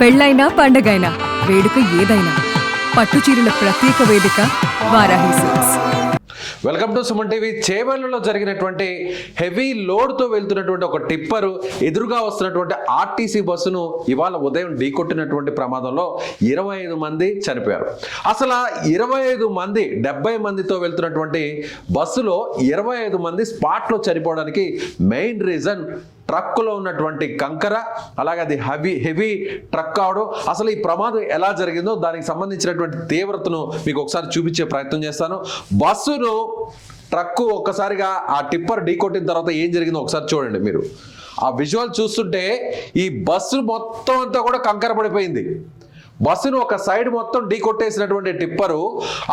పెళ్ళైనా పండగైనా వేడుక ఏదైనా పట్టు చీరల ప్రత్యేక వేదిక Varahi silks. Welcome to Suman TV. చేవెళ్లలో జరిగినటువంటి హెవీ లోడ్తో వెళ్తున్నటువంటి ఒక టిప్పరు ఎదురుగా వస్తున్నటువంటి ఆర్టీసీ బస్సును ఇవాళ ఉదయం ఢీకొట్టినటువంటి ప్రమాదంలో 25 మంది చనిపోయారు. అసలు 25 మంది 70 మందితో వెళ్తున్నటువంటి బస్సులో 25 మంది స్పాట్లో చనిపోవడానికి మెయిన్ రీజన్ ట్రక్కులో ఉన్నటువంటి కంకర, అలాగే అది హెవీ ట్రక్ కావడం. అసలు ఈ ప్రమాదం ఎలా జరిగిందో దానికి సంబంధించినటువంటి తీవ్రతను మీకు ఒకసారి చూపించే ప్రయత్నం చేస్తాను. బస్సును ట్రక్కు ఒక్కసారిగా ఆ టిప్పర్ ఢీకొట్టిన తర్వాత ఏం జరిగిందో ఒకసారి చూడండి. మీరు ఆ విజువల్ చూస్తుంటే ఈ బస్సు మొత్తం అంతా కూడా కంకర పడిపోయింది. బస్సును ఒక సైడ్ మొత్తం ఢీకొట్టేసినటువంటి టిప్పరు,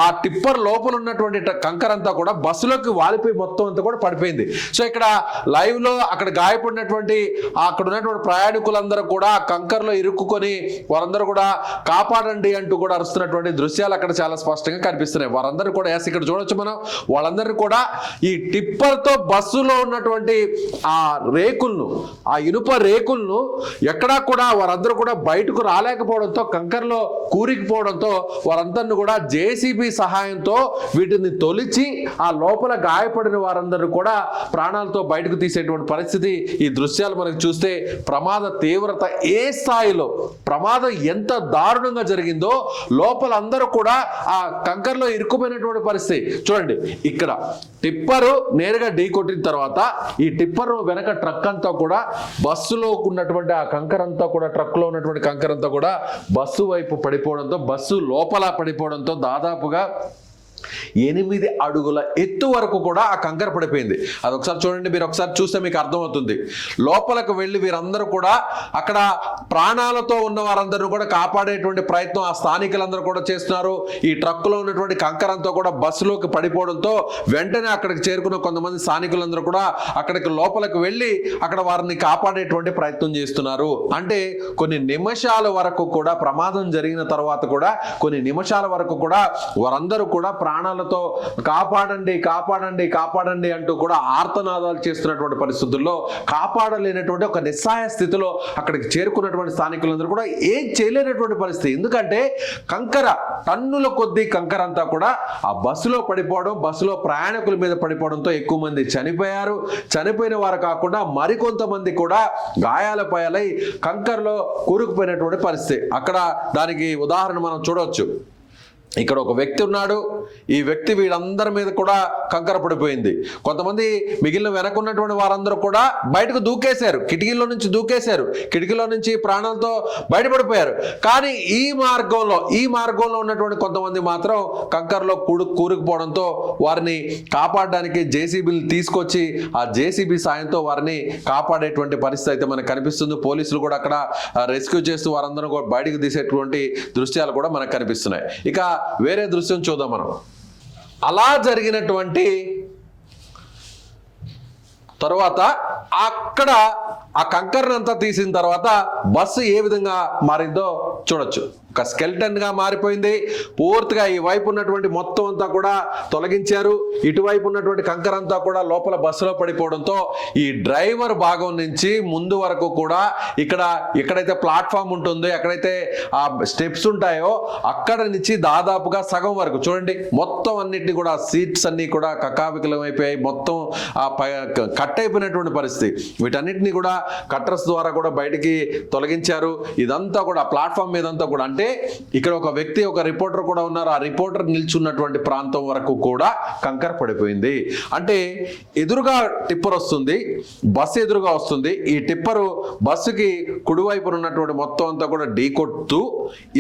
ఆ టిప్పర్ లోపల ఉన్నటువంటి కంకర అంతా కూడా బస్సులోకి వాలిపోయి మొత్తం అంతా కూడా పడిపోయింది. సో ఇక్కడ లైవ్ లో అక్కడ గాయపడినటువంటి అక్కడ ఉన్నటువంటి ప్రయాణికులందరూ కూడా ఆ కంకరలో ఇరుక్కుని వారందరూ కూడా కాపాడండి అంటూ కూడా అరుస్తున్నటువంటి దృశ్యాలు అక్కడ చాలా స్పష్టంగా కనిపిస్తున్నాయి. వారందరూ కూడా ఇక్కడ చూడొచ్చు మనం. వాళ్ళందరూ కూడా ఈ టిప్పర్ తో బస్సులో ఉన్నటువంటి ఆ రేకులను, ఆ ఇనుప రేకులను ఎక్కడా కూడా వారందరూ కూడా బయటకు రాలేకపోవడంతో కంకరలో కూరికిపోవడంతో వారందరిని కూడా జేసీబీ సహాయంతో వీటిని తొలిచి ఆ లోపల గాయపడిన వారందరూ కూడా ప్రాణాలతో బయటకు తీసేటువంటి పరిస్థితి. ఈ దృశ్యాలు మనకు చూస్తే ప్రమాద తీవ్రత ఏ స్థాయిలో, ప్రమాదం ఎంత దారుణంగా జరిగిందో లోపల అందరూ కూడా ఆ కంకరలో ఇరుక్కుపోయినటువంటి పరిస్థితి చూడండి. ఇక్కడ టిప్పరు నేరుగా ఢీ కొట్టిన తర్వాత ఈ టిప్పర్ వెనక ట్రక్ అంతా కూడా బస్సులో ఉన్నటువంటి ఆ కంకర అంతా కూడా, ట్రక్లో ఉన్నటువంటి కంకర అంతా కూడా బస్సు వైపు పడిపోవడంతో, బస్సు లోపల పడిపోవడంతో దాదాపుగా 8 అడుగుల ఎత్తు వరకు కూడా ఆ కంకర పడిపోయింది. అది ఒకసారి చూడండి. మీరు ఒకసారి చూస్తే మీకు అర్థమవుతుంది. లోపలకు వెళ్ళి వీరందరూ కూడా అక్కడ ప్రాణాలతో ఉన్న వారందరూ కూడా కాపాడేటువంటి ప్రయత్నం ఆ స్థానికులందరూ కూడా చేస్తున్నారు. ఈ ట్రక్కులో ఉన్నటువంటి కంకరంతా కూడా బస్సులోకి పడిపోవడంతో వెంటనే అక్కడికి చేరుకున్న కొంతమంది స్థానికులందరూ కూడా అక్కడికి లోపలికి వెళ్ళి అక్కడ వారిని కాపాడేటువంటి ప్రయత్నం చేస్తున్నారు. అంటే కొన్ని నిమిషాల వరకు కూడా, ప్రమాదం జరిగిన తర్వాత కూడా కొన్ని నిమిషాల వరకు కూడా వారందరూ కూడా ప్రాణాలతో కాపాడండి కాపాడండి కాపాడండి అంటూ కూడా ఆర్తనాదాలు చేస్తున్నటువంటి పరిస్థితుల్లో, కాపాడలేనటువంటి ఒక నిస్సహాయ స్థితిలో అక్కడికి చేరుకున్నటువంటి స్థానికులందరూ కూడా ఏం చేయలేనటువంటి పరిస్థితి. ఎందుకంటే కంకర, టన్నుల కొద్దీ కంకర అంతా కూడా ఆ బస్సులో పడిపోవడం, బస్సులో ప్రయాణికుల మీద పడిపోవడంతో ఎక్కువ మంది చనిపోయారు. చనిపోయిన వారు కాకుండా మరికొంతమంది కూడా గాయాల పాలై కంకరలో కూరుకుపోయినటువంటి పరిస్థితి. అక్కడ దానికి ఉదాహరణ మనం చూడవచ్చు. ఇక్కడ ఒక వ్యక్తి ఉన్నాడు. ఈ వ్యక్తి వీళ్ళందరి మీద కూడా కంకర పడిపోయింది. కొంతమంది మిగిలిన వెనకున్నటువంటి వారందరూ కూడా బయటకు దూకేశారు, కిటికీలో నుంచి దూకేశారు, కిటికీలో నుంచి ప్రాణాలతో బయటపడిపోయారు. కానీ ఈ మార్గంలో ఉన్నటువంటి కొంతమంది మాత్రం కంకరలో కూరుకుపోవడంతో వారిని కాపాడడానికి జేసీబీలు తీసుకొచ్చి ఆ జేసీబీ సాయంతో వారిని కాపాడేటువంటి పరిస్థితి అయితే మనకు కనిపిస్తుంది. పోలీసులు కూడా అక్కడ రెస్క్యూ చేస్తూ వారందరూ కూడా బయటకు తీసేటువంటి దృశ్యాలు కూడా మనకు కనిపిస్తున్నాయి. ఇక వేరే దృశ్యం చూద్దాం మనం. అలా జరిగినటువంటి తర్వాత అక్కడ ఆ కంకరనంతా తీసిన తర్వాత బస్సు ఏ విధంగా మారిందో చూడొచ్చు. ఒక స్కెల్టన్ గా మారిపోయింది. పూర్తిగా ఈ వైపు ఉన్నటువంటి మొత్తం అంతా కూడా తొలగించారు. ఇటువైపు ఉన్నటువంటి కంకర అంతా కూడా లోపల బస్సులో పడిపోవడంతో ఈ డ్రైవర్ భాగం నుంచి ముందు వరకు కూడా ఎక్కడైతే ప్లాట్ఫామ్ ఉంటుందో, ఎక్కడైతే ఆ స్టెప్స్ ఉంటాయో అక్కడ నుంచి దాదాపుగా సగం వరకు చూడండి, మొత్తం అన్నిటిని కూడా సీట్స్ అన్ని కూడా కకావికలం అయిపోయాయి. మొత్తం ఆ కట్ అయిపోయినటువంటి పరిస్థితి. వీటన్నిటిని కూడా కట్టర్స్ ద్వారా కూడా బయటికి తొలగించారు. ఇదంతా కూడా ప్లాట్ఫామ్ మీదంతా కూడా, అంటే ఇక్కడ ఒక వ్యక్తి, ఒక రిపోర్టర్ కూడా ఉన్నారు. ఆ రిపోర్టర్ నిల్చున్నటువంటి ప్రాంతం వరకు కూడా కంకర పడిపోయింది. అంటే ఎదురుగా టిప్పర్ వస్తుంది, బస్సు ఎదురుగా వస్తుంది. ఈ టిప్పరు బస్సుకి కుడివైపున ఉన్నటువంటి మొత్తం అంతా కూడా ఢీకొడుతూ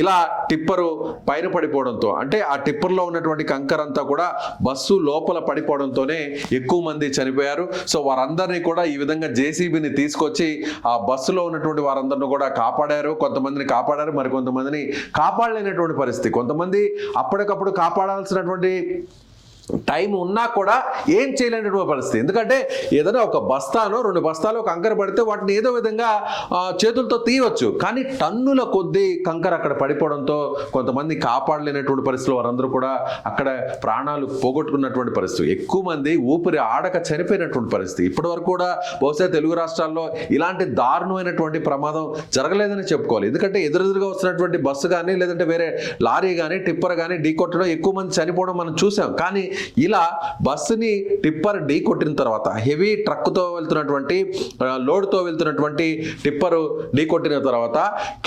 ఇలా టిప్పరు పైన పడిపోవడంతో, అంటే ఆ టిప్పర్లో ఉన్నటువంటి కంకర అంతా కూడా బస్సు లోపల పడిపోవడంతోనే ఎక్కువ మంది చనిపోయారు. సో వారందరినీ కూడా ఈ విధంగా జేసీబీని తీసుకొచ్చి ఆ బస్సులో ఉన్నటువంటి వారందరిని కూడా కాపాడారు. కొంతమందిని కాపాడారు, మరికొంతమందిని కాపాడలేనటువంటి పరిస్థితి. కొంతమంది అప్పటికప్పుడు కాపాడాల్సినటువంటి టైం ఉన్నా కూడా ఏం చేయలేనటువంటి పరిస్థితి. ఎందుకంటే ఏదైనా ఒక బస్తానో 2 బస్తాలు కంకర పడితే వాటిని ఏదో విధంగా చేతులతో తీయవచ్చు, కానీ టన్నుల కొద్దీ కంకర అక్కడ పడిపోవడంతో కొంతమంది కాపాడలేనటువంటి పరిస్థితులు, వారందరూ కూడా అక్కడ ప్రాణాలు పోగొట్టుకున్నటువంటి పరిస్థితి, ఎక్కువ మంది ఊపిరి ఆడక చనిపోయినటువంటి పరిస్థితి. ఇప్పటి వరకు కూడా బహుశా తెలుగు రాష్ట్రాల్లో ఇలాంటి దారుణమైనటువంటి ప్రమాదం జరగలేదని చెప్పుకోవాలి. ఎందుకంటే ఎదురెదురుగా వస్తున్నటువంటి బస్సు కానీ లేదంటే వేరే లారీ కానీ టిప్పర్ కానీ ఢీకొట్టడం, ఎక్కువ మంది చనిపోవడం మనం చూసాం. కానీ ఇలా బస్సుని టిప్పర్ ఢీ కొట్టిన తర్వాత, హెవీ ట్రక్తో వెళ్తున్నటువంటి లోడ్తో వెళ్తున్నటువంటి టిప్పర్ ఢీ కొట్టిన తర్వాత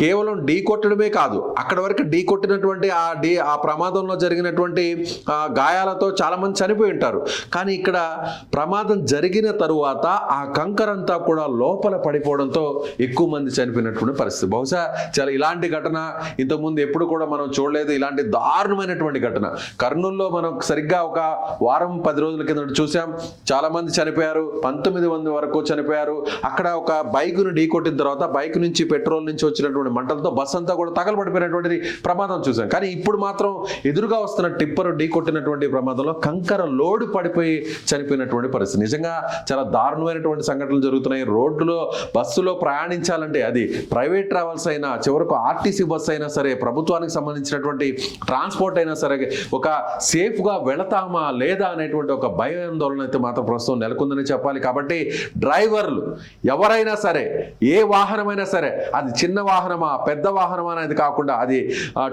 కేవలం ఢీ కొట్టడమే కాదు, అక్కడ వరకు ఢీ కొట్టినటువంటి ఆ ప్రమాదంలో జరిగినటువంటి గాయాలతో చాలా మంది చనిపోయి ఉంటారు. కానీ ఇక్కడ ప్రమాదం జరిగిన తరువాత ఆ కంకరంతా కూడా లోపల పడిపోవడంతో ఎక్కువ మంది చనిపోయినటువంటి పరిస్థితి. బహుశా చాలా ఇలాంటి ఘటన ఇంతకుముందు ఎప్పుడు కూడా మనం చూడలేదు. ఇలాంటి దారుణమైనటువంటి ఘటన కర్నూలులో మనం సరిగ్గా ఒక వారం 10 రోజుల కింద చూసాం. చాలా మంది చనిపోయారు, 19 మంది వరకు చనిపోయారు. అక్కడ ఒక బైకును ఢీకొట్టిన తర్వాత బైక్ నుంచి పెట్రోల్ నుంచి వచ్చినటువంటి మంటలతో బస్ అంతా కూడా తగలబడిపోయినటువంటి ప్రమాదం చూసాం. కానీ ఇప్పుడు మాత్రం ఎదురుగా వస్తున్న టిప్పర్ ఢీకొట్టినటువంటి ప్రమాదంలో కంకర లోడు పడిపోయి చనిపోయినటువంటి పరిస్థితి. నిజంగా చాలా దారుణమైనటువంటి సంఘటనలు జరుగుతున్నాయి. రోడ్డులో బస్సులో ప్రయాణించాలంటే, అది ప్రైవేట్ ట్రావెల్స్ అయినా, చివరకు ఆర్టీసీ బస్సు అయినా సరే, ప్రభుత్వానికి సంబంధించినటువంటి ట్రాన్స్పోర్ట్ అయినా సరే, ఒక సేఫ్గా వెళతామా లేదా అనేటువంటి ఒక భయాందోళన అయితే మాత్రం ప్రస్తుతం నెలకొందని చెప్పాలి. కాబట్టి డ్రైవర్లు ఎవరైనా సరే, ఏ వాహనమైనా సరే, అది చిన్న వాహనమా పెద్ద వాహనమా అనేది కాకుండా, అది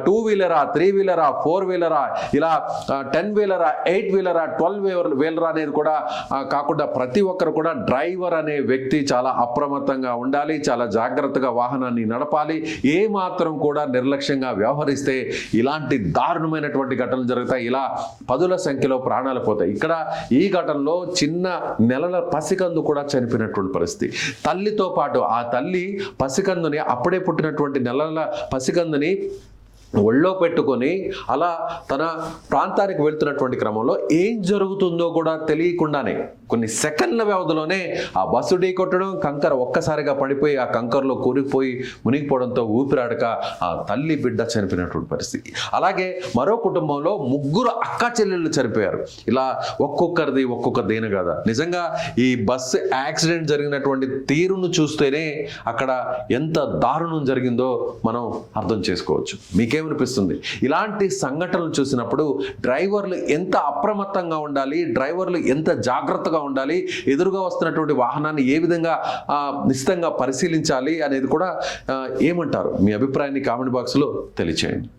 2 వీలరా 3 వీలరా 4 వీలరా ఇలా 10 వీలరా 8 వీలరా 12 వీలరా అనేది కూడా కాకుండా ప్రతి ఒక్కరు కూడా డ్రైవర్ అనే వ్యక్తి చాలా అప్రమత్తంగా ఉండాలి, చాలా జాగ్రత్తగా వాహనాన్ని నడపాలి. ఏ మాత్రం కూడా నిర్లక్ష్యంగా వ్యవహరిస్తే ఇలాంటి దారుణమైనటువంటి ఘటనలు జరుగుతాయి. ఇలా పదుల సంఖ్యలో ప్రాణాలు పోతాయి. ఇక్కడ ఈ ఘటనలో చిన్న నెలల పసికందు కూడా చనిపోయినటువంటి పరిస్థితి. తల్లితో పాటు ఆ తల్లి పసికందుని, అప్పుడే పుట్టినటువంటి నెలల పసికందుని ఒళ్ళో పెట్టుకొని అలా తన ప్రాంతానికి వెళ్తున్నటువంటి క్రమంలో ఏం జరుగుతుందో కూడా తెలియకుండానే కొన్ని సెకండ్ల వ్యవధిలోనే ఆ బస్సు ఢీకొట్టడం, కంకర ఒక్కసారిగా పడిపోయి ఆ కంకరలో కూరుకుపోయి మునిగిపోవడంతో ఊపిరాడక ఆ తల్లి బిడ్డ చనిపోయినటువంటి పరిస్థితి. అలాగే మరో కుటుంబంలో 3 అక్క చెల్లెళ్ళు చనిపోయారు. ఇలా ఒక్కొక్కరిది ఒక్కొక్క దేని కదా. నిజంగా ఈ బస్సు యాక్సిడెంట్ జరిగినటువంటి తీరును చూస్తేనే అక్కడ ఎంత దారుణం జరిగిందో మనం అర్థం చేసుకోవచ్చు. మీకేమనిపిస్తుంది? ఇలాంటి సంఘటనలు చూసినప్పుడు డ్రైవర్లు ఎంత అప్రమత్తంగా ఉండాలి, డ్రైవర్లు ఎంత జాగ్రత్తగా ఉండాలి, ఎదురుగా వస్తున్నటువంటి వాహనాన్ని ఏ విధంగా నిశ్చితంగా పరిశీలించాలి అనేది కూడా ఏమంటారు? మీ అభిప్రాయాన్ని కామెంట్ బాక్స్లో తెలియచేయండి.